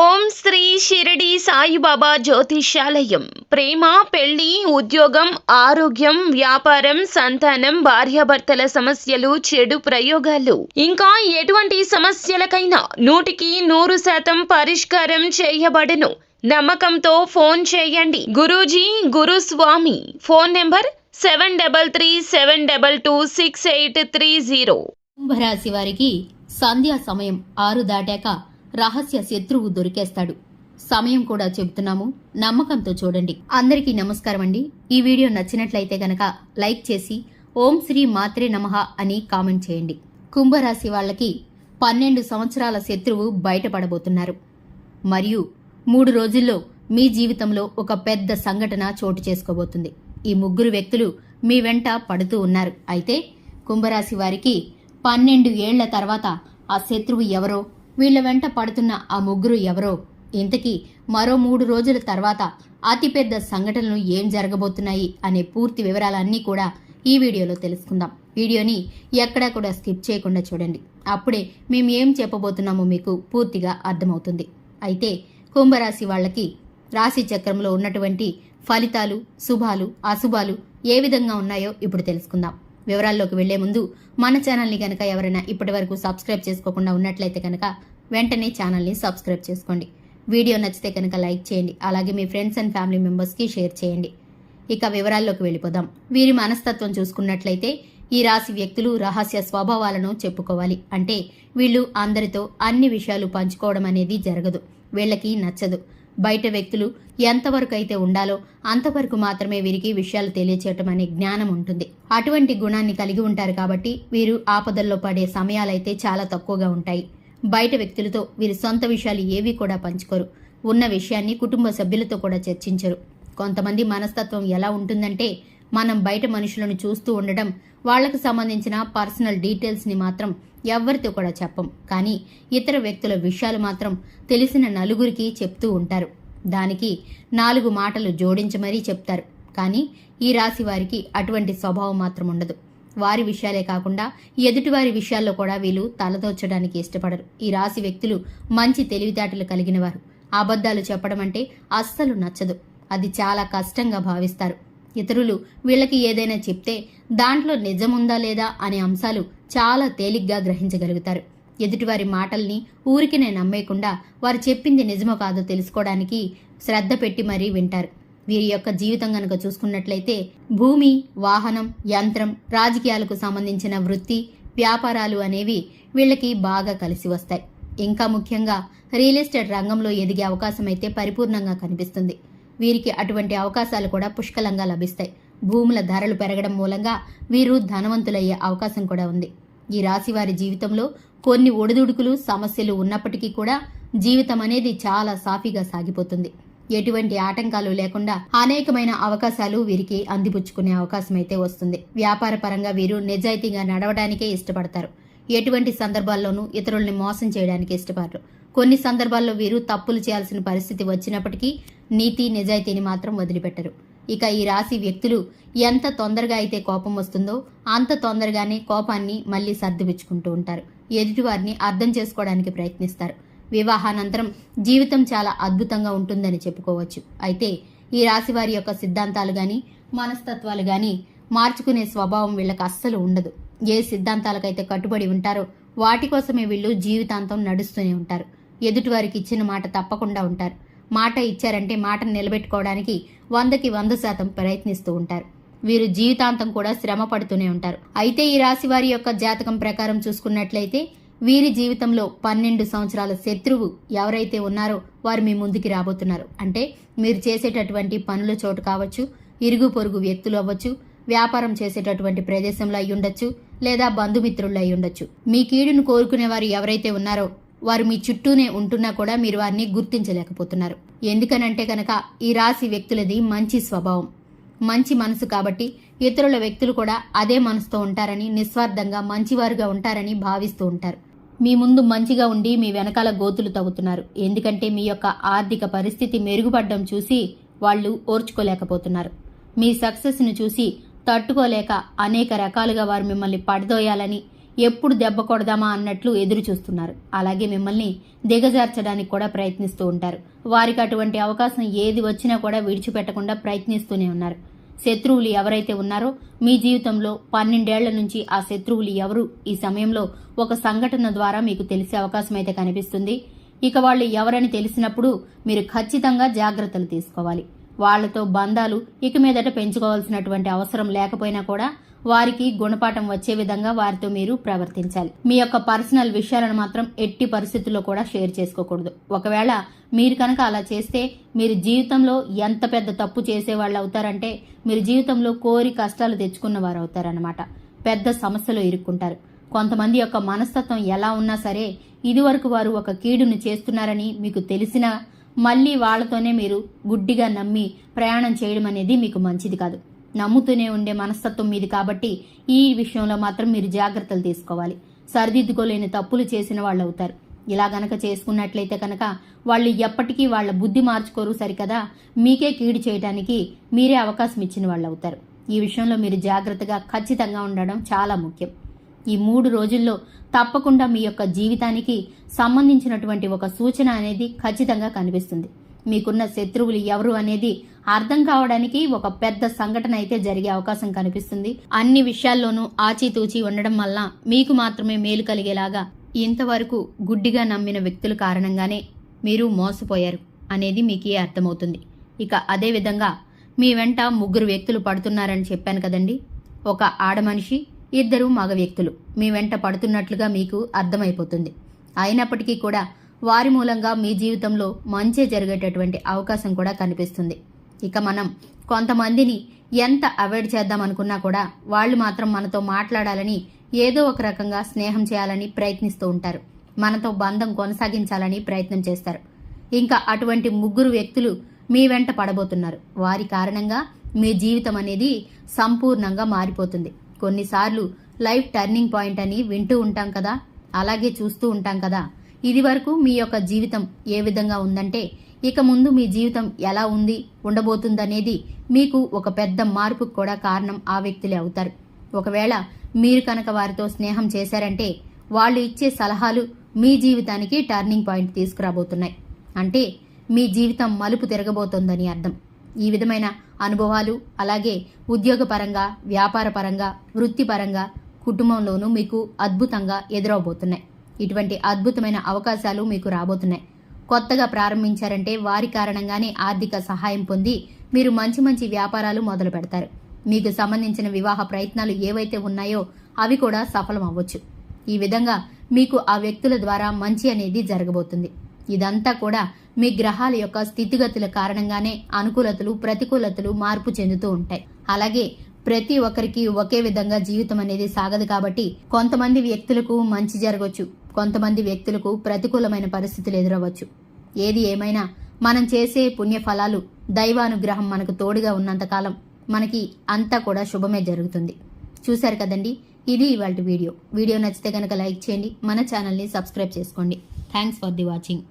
ఓం శ్రీ షిరిడి సాయిబాబా జ్యోతిష్యాలయం. ప్రేమ, పెళ్లి, ఉద్యోగం, ఆరోగ్యం, వ్యాపారం, సంతానం, భార్యాభర్తల సమస్యలు, చెడు ప్రయోగాలు, ఇంకా ఎటువంటి సమస్యలకైనా 100% పరిష్కారం చేయబడును. నమ్మకంతో ఫోన్ చేయండి. గురూజీ గురుస్వామి. Phone number 7337226830. కుంభరాశి వారికి సంధ్యా సమయం 6 దాటాక రహస్య శత్రువు దొరికేస్తాడు. సమయం కూడా చెబుతున్నాము, నమ్మకంతో చూడండి. అందరికీ నమస్కారం అండి. ఈ వీడియో నచ్చినట్లయితే గనక లైక్ చేసి ఓం శ్రీ మాత్రే నమః అని కామెంట్ చేయండి. కుంభరాశి వాళ్ళకి 12 సంవత్సరాల శత్రువు బయటపడబోతున్నారు. మరియు 3 రోజుల్లో మీ జీవితంలో ఒక పెద్ద సంఘటన చోటు చేసుకోబోతుంది. ఈ 3 వ్యక్తులు మీ వెంట పడుతూ ఉన్నారు. అయితే కుంభరాశి వారికి 12 ఏళ్ల తర్వాత ఆ శత్రువు ఎవరో, వీళ్ల వెంట పడుతున్న ఆ 3 ఎవరో, ఇంతకీ మరో 3 రోజుల తర్వాత అతిపెద్ద సంఘటనలు ఏం జరగబోతున్నాయి అనే పూర్తి వివరాలన్నీ కూడా ఈ వీడియోలో తెలుసుకుందాం. వీడియోని ఎక్కడా కూడా స్కిప్ చేయకుండా చూడండి. అప్పుడే మేము ఏం చెప్పబోతున్నామో మీకు పూర్తిగా అర్థమవుతుంది. అయితే కుంభరాశి వాళ్ళకి రాశి చక్రంలో ఉన్నటువంటి ఫలితాలు, శుభాలు, అశుభాలు ఏ విధంగా ఉన్నాయో ఇప్పుడు తెలుసుకుందాం. వివరాల్లోకి వెళ్లే ముందు మన ఛానల్ని కనుక ఎవరైనా ఇప్పటి వరకు సబ్స్క్రైబ్ చేసుకోకుండా ఉన్నట్లయితే కనుక వెంటనే ఛానల్ని సబ్స్క్రైబ్ చేసుకోండి. వీడియో నచ్చితే కనుక లైక్ చేయండి. అలాగే మీ ఫ్రెండ్స్ అండ్ ఫ్యామిలీ మెంబర్స్కి షేర్ చేయండి. ఇక వివరాల్లోకి వెళ్ళిపోదాం. వీరి మనస్తత్వం చూసుకున్నట్లయితే ఈ రాశి వ్యక్తులు రహస్య స్వభావాలను చెప్పుకోవాలి. అంటే వీళ్ళు అందరితో అన్ని విషయాలు పంచుకోవడం అనేది జరగదు, వీళ్ళకి నచ్చదు. బయట వ్యక్తులు ఎంతవరకు అయితే ఉండాలో అంతవరకు మాత్రమే వీరికి విషయాలు తెలియచేయటం అనే జ్ఞానం ఉంటుంది. అటువంటి గుణాన్ని కలిగి ఉంటారు కాబట్టి వీరు ఆపదల్లో పడే సమయాలైతే చాలా తక్కువగా ఉంటాయి. బయట వ్యక్తులతో వీరి సొంత విషయాలు ఏవీ కూడా పంచుకోరు. ఉన్న విషయాన్ని కుటుంబ సభ్యులతో కూడా చర్చించరు. కొంతమంది మనస్తత్వం ఎలా ఉంటుందంటే, మనం బయట మనుషులను చూస్తూ ఉండడం, వాళ్లకు సంబంధించిన పర్సనల్ డీటెయిల్స్ని మాత్రం ఎవ్వరితో కూడా చెప్పం, కానీ ఇతర వ్యక్తుల విషయాలు మాత్రం తెలిసిన నలుగురికి చెప్తూ ఉంటారు. దానికి 4 మాటలు జోడించి మరీ చెప్తారు. కానీ ఈ రాశి వారికి అటువంటి స్వభావం మాత్రం ఉండదు. వారి విషయాలే కాకుండా ఎదుటివారి విషయాల్లో కూడా వీళ్ళు తలదోచడానికి ఇష్టపడరు. ఈ రాశి వ్యక్తులు మంచి తెలివితేటలు కలిగిన వారు. అబద్ధాలు చెప్పడం అంటే అస్సలు నచ్చదు. అది చాలా కష్టంగా భావిస్తారు. ఇతరులు వీళ్ళకి ఏదైనా చెప్తే దాంట్లో నిజముందా లేదా అనే అంశాలు చాలా తేలిగ్గా గ్రహించగలుగుతారు. ఎదుటివారి మాటల్ని ఊరికినే నమ్మేయకుండా వారు చెప్పింది నిజమో కాదో తెలుసుకోవడానికి శ్రద్ధ పెట్టి మరీ వింటారు. వీరి యొక్క జీవితం గనక చూసుకున్నట్లయితే భూమి, వాహనం, యంత్రం, రాజకీయాలకు సంబంధించిన వృత్తి, వ్యాపారాలు అనేవి వీళ్ళకి బాగా కలిసి వస్తాయి. ఇంకా ముఖ్యంగా రియల్ ఎస్టేట్ రంగంలో ఎదిగే అవకాశం అయితే పరిపూర్ణంగా కనిపిస్తుంది. వీరికి అటువంటి అవకాశాలు కూడా పుష్కలంగా లభిస్తాయి. భూముల ధరలు పెరగడం మూలంగా వీరు ధనవంతులయ్యే అవకాశం కూడా ఉంది. ఈ రాశి వారి జీవితంలో కొన్ని ఒడిదుడుకులు, సమస్యలు ఉన్నప్పటికీ కూడా జీవితం అనేది చాలా సాఫీగా సాగిపోతుంది. ఎటువంటి ఆటంకాలు లేకుండా అనేకమైన అవకాశాలు వీరికి అందిపుచ్చుకునే అవకాశం అయితే వస్తుంది. వ్యాపార పరంగా వీరు నిజాయితీగా నడవడానికే ఇష్టపడతారు. ఎటువంటి సందర్భాల్లోనూ ఇతరుల్ని మోసం చేయడానికి ఇష్టపడరు. కొన్ని సందర్భాల్లో వీరు తప్పులు చేయాల్సిన పరిస్థితి వచ్చినప్పటికీ నీతి, నిజాయితీని మాత్రం వదిలిపెట్టరు. ఇక ఈ రాశి వ్యక్తులు ఎంత తొందరగా అయితే కోపం వస్తుందో అంత తొందరగానే కోపాన్ని మళ్లీ సర్దిపుచ్చుకుంటూ ఉంటారు. ఎదుటివారిని అర్థం చేసుకోవడానికి ప్రయత్నిస్తారు. వివాహానంతరం జీవితం చాలా అద్భుతంగా ఉంటుందని చెప్పుకోవచ్చు. అయితే ఈ రాశి వారి యొక్క సిద్ధాంతాలు గాని, మనస్తత్వాలు గాని మార్చుకునే స్వభావం వీళ్ళకి అస్సలు ఉండదు. ఏ సిద్ధాంతాలకైతే కట్టుబడి ఉంటారో వాటి కోసమే వీళ్ళు జీవితాంతం నడుస్తూనే ఉంటారు. ఎదుటివారికి ఇచ్చిన మాట తప్పకుండా ఉంటారు. మాట ఇచ్చారంటే మాటను నిలబెట్టుకోవడానికి 100కి 100% ప్రయత్నిస్తూ ఉంటారు. వీరు జీవితాంతం కూడా శ్రమ పడుతూనే ఉంటారు. అయితే ఈ రాశి వారి యొక్క జాతకం ప్రకారం చూసుకున్నట్లయితే వీరి జీవితంలో 12 సంవత్సరాల శత్రువు ఎవరైతే ఉన్నారో వారు మీ ముందుకి రాబోతున్నారు. అంటే మీరు చేసేటటువంటి పనుల చోటు కావచ్చు, ఇరుగు పొరుగు వ్యక్తులు అవ్వచ్చు, వ్యాపారం చేసేటటువంటి ప్రదేశంలో అయి ఉండొచ్చు, లేదా బంధుమిత్రుల్లో అయి ఉండొచ్చు. మీ కీడును కోరుకునే వారు ఎవరైతే ఉన్నారో వారు మీ చుట్టూనే ఉంటున్నా కూడా మీరు వారిని గుర్తించలేకపోతున్నారు. ఎందుకనంటే కనుక ఈ రాశి వ్యక్తులది మంచి స్వభావం, మంచి మనసు కాబట్టి ఇతరుల వ్యక్తులు కూడా అదే మనసుతో ఉంటారని, నిస్వార్థంగా మంచివారుగా ఉంటారని భావిస్తూ ఉంటారు. మీ ముందు మంచిగా ఉండి మీ వెనకాల గోతులు తవ్వుతున్నారు. ఎందుకంటే మీ యొక్క ఆర్థిక పరిస్థితి మెరుగుపడడం చూసి వాళ్ళు ఓర్చుకోలేకపోతున్నారు. మీ సక్సెస్ను చూసి తట్టుకోలేక అనేక రకాలుగా వారు మిమ్మల్ని పడదోయాలని, ఎప్పుడు దెబ్బ కొడదామా అన్నట్లు ఎదురు చూస్తున్నారు. అలాగే మిమ్మల్ని దిగజార్చడానికి కూడా ప్రయత్నిస్తూ ఉంటారు. వారికి అటువంటి అవకాశం ఏది వచ్చినా కూడా విడిచిపెట్టకుండా ప్రయత్నిస్తూనే ఉన్నారు. శత్రువులు ఎవరైతే ఉన్నారో మీ జీవితంలో 12 ఏళ్ల నుంచి ఆ శత్రువులు ఎవరు ఈ సమయంలో ఒక సంఘటన ద్వారా మీకు తెలిసే అవకాశం అయితే కనిపిస్తుంది. ఇక వాళ్ళు ఎవరని తెలిసినప్పుడు మీరు ఖచ్చితంగా జాగ్రత్తలు తీసుకోవాలి. వాళ్లతో బంధాలు ఇక మీదట పెంచుకోవాల్సినటువంటి అవసరం లేకపోయినా కూడా వారికి గుణపాఠం వచ్చే విధంగా వారితో మీరు ప్రవర్తించాలి. మీ యొక్క పర్సనల్ విషయాలను మాత్రం ఎట్టి పరిస్థితుల్లో కూడా షేర్ చేసుకోకూడదు. ఒకవేళ మీరు కనుక అలా చేస్తే మీరు జీవితంలో ఎంత పెద్ద తప్పు చేసేవాళ్ళు అవుతారంటే మీరు జీవితంలో కోరి కష్టాలు తెచ్చుకున్న వారు అవుతారన్నమాట. పెద్ద సమస్యలో ఇరుక్కుంటారు. కొంతమంది యొక్క మనస్తత్వం ఎలా ఉన్నా సరే ఇదివరకు వారు ఒక కీడును చేస్తున్నారని మీకు తెలిసినా మళ్ళీ వాళ్లతోనే మీరు గుడ్డిగా నమ్మి ప్రయాణం చేయడం అనేది మీకు మంచిది కాదు. నమ్ముతూనే ఉండే మనస్తత్వం మీది కాబట్టి ఈ విషయంలో మాత్రం మీరు జాగ్రత్తలు తీసుకోవాలి. సరిదిద్దుకోలేని తప్పులు చేసిన వాళ్ళు అవుతారు. ఇలా గనక చేసుకున్నట్లయితే కనుక వాళ్ళు ఎప్పటికీ వాళ్ళ బుద్ధి మార్చుకోరు సరికదా, మీకే కీడు చేయడానికి మీరే అవకాశం ఇచ్చిన వాళ్ళు అవుతారు. ఈ విషయంలో మీరు జాగ్రత్తగా ఖచ్చితంగా ఉండడం చాలా ముఖ్యం. ఈ 3 రోజుల్లో తప్పకుండా మీ యొక్క జీవితానికి సంబంధించినటువంటి ఒక సూచన అనేది ఖచ్చితంగా కనిపిస్తుంది. మీకున్న శత్రువులు ఎవరు అనేది అర్థం కావడానికి ఒక పెద్ద సంఘటన అయితే జరిగే అవకాశం కనిపిస్తుంది. అన్ని విషయాల్లోనూ ఆచితూచి ఉండడం వల్ల మీకు మాత్రమే మేలు కలిగేలాగా ఇంతవరకు గుడ్డిగా నమ్మిన వ్యక్తుల కారణంగానే మీరు మోసపోయారు అనేది మీకే అర్థమవుతుంది. ఇక అదే విధంగా మీ వెంట 3 వ్యక్తులు పడుతున్నారని చెప్పాను కదండి. ఒక ఆడ మనిషి, 2 మగ వ్యక్తులు మీ వెంట పడుతున్నట్లుగా మీకు అర్థమైపోతుంది. అయినప్పటికీ కూడా వారి మూలంగా మీ జీవితంలో మంచి జరిగేటటువంటి అవకాశం కూడా కనిపిస్తుంది. ఇక మనం కొంతమందిని ఎంత అవాయిడ్ చేద్దాం అనుకున్నా కూడా వాళ్ళు మాత్రం మనతో మాట్లాడాలని ఏదో ఒక రకంగా స్నేహం చేయాలని ప్రయత్నిస్తూ ఉంటారు. మనతో బంధం కొనసాగించాలని ప్రయత్నం చేస్తారు. ఇంకా అటువంటి 3 వ్యక్తులు మీ వెంట పడబోతున్నారు. వారి కారణంగా మీ జీవితం అనేది సంపూర్ణంగా మారిపోతుంది. కొన్నిసార్లు లైఫ్ టర్నింగ్ పాయింట్ అని వింటూ ఉంటాం కదా, అలాగే చూస్తూ ఉంటాం కదా. ఇది వరకు మీ యొక్క జీవితం ఏ విధంగా ఉందంటే ఇక ముందు మీ జీవితం ఎలా ఉండబోతుందనేది మీకు ఒక పెద్ద మార్పుకు కూడా కారణం ఆ వ్యక్తులే అవుతారు. ఒకవేళ మీరు కనుక వారితో స్నేహం చేశారంటే వాళ్ళు ఇచ్చే సలహాలు మీ జీవితానికి టర్నింగ్ పాయింట్ తీసుకురాబోతున్నాయి. అంటే మీ జీవితం మలుపు తిరగబోతోందని అర్థం. ఈ విధమైన అనుభవాలు అలాగే ఉద్యోగపరంగా, వ్యాపారపరంగా, వృత్తిపరంగా, కుటుంబంలోనూ మీకు అద్భుతంగా ఎదురవబోతున్నాయి. ఇటువంటి అద్భుతమైన అవకాశాలు మీకు రాబోతున్నాయి. కొత్తగా ప్రారంభించారంటే వారి కారణంగానే ఆర్థిక సహాయం పొంది మీరు మంచి మంచి వ్యాపారాలు మొదలు పెడతారు. మీకు సంబంధించిన వివాహ ప్రయత్నాలు ఏవైతే ఉన్నాయో అవి కూడా సఫలం అవ్వచ్చు. ఈ విధంగా మీకు ఆ వ్యక్తుల ద్వారా మంచి అనేది జరగబోతుంది. ఇదంతా కూడా మీ గ్రహాల యొక్క స్థితిగతుల కారణంగానే అనుకూలతలు, ప్రతికూలతలు మార్పు చెందుతూ ఉంటాయి. అలాగే ప్రతి ఒక్కరికి ఒకే విధంగా జీవితం అనేది సాగదు కాబట్టి కొంతమంది వ్యక్తులకు మంచి జరగవచ్చు, కొంతమంది వ్యక్తులకు ప్రతికూలమైన పరిస్థితులు ఎదురవ్వచ్చు. ఏది ఏమైనా మనం చేసే పుణ్యఫలాలు, దైవానుగ్రహం మనకు తోడుగా ఉన్నంతకాలం మనకి అంతా కూడా శుభమే జరుగుతుంది. చూశారు కదండి, ఇది ఇవాల్టి వీడియో నచ్చితే కనుక లైక్ చేయండి, మన ఛానల్ని సబ్స్క్రైబ్ చేసుకోండి. Thanks for the watching.